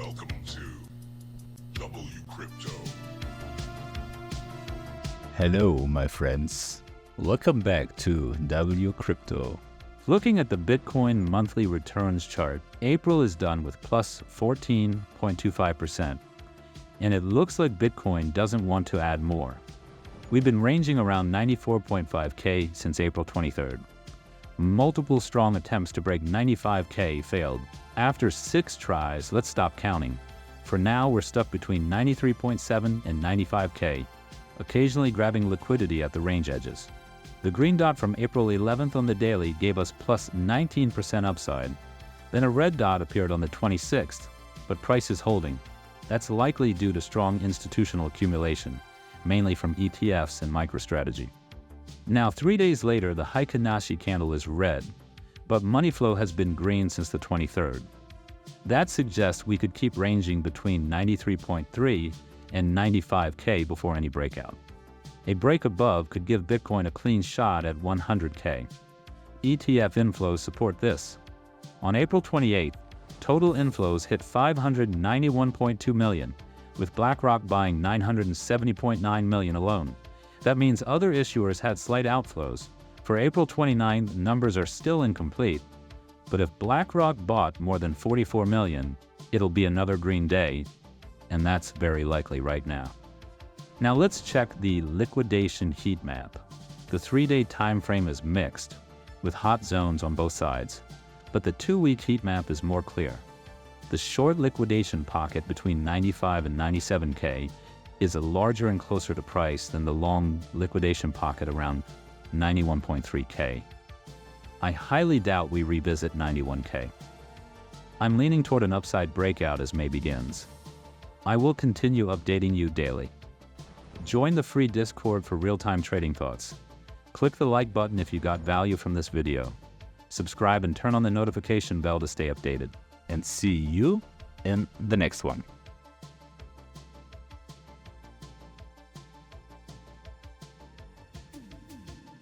Welcome to WCrypto. Hello, my friends. Welcome back to WCrypto. Looking at the Bitcoin monthly returns chart, April is done with plus 14.25%, and it looks like Bitcoin doesn't want to add more. We've been ranging around 94.5K since April 23rd. Multiple strong attempts to break 95K failed. After 6 tries, let's stop counting. For now, we're stuck between 93.7 and 95K, occasionally grabbing liquidity at the range edges. The green dot from April 11th on the daily gave us plus 19% upside. Then a red dot appeared on the 26th, but price is holding. That's likely due to strong institutional accumulation, mainly from ETFs and MicroStrategy. Now, 3 days later, the Heikin-Ashi candle is red, but money flow has been green since the 23rd. That suggests we could keep ranging between 93.3 and 95K before any breakout. A break above could give Bitcoin a clean shot at 100K. ETF inflows support this. On April 28th, total inflows hit 591.2 million, with BlackRock buying 970.9 million alone. That means other issuers had slight outflows. For April 29th, numbers are still incomplete, but if BlackRock bought more than 44 million, it'll be another green day, and that's very likely right now. Now let's check the liquidation heat map. The 3-day time frame is mixed, with hot zones on both sides, but the 2-week heat map is more clear. The short liquidation pocket between 95 and 97K is a larger and closer to price than the long liquidation pocket around 91.3K. I highly doubt we revisit 91K. I'm leaning toward an upside breakout as May begins. I will continue updating you daily. Join the free Discord for real-time trading thoughts. Click the like button if you got value from this video. Subscribe and turn on the notification bell to stay updated. And see you in the next one.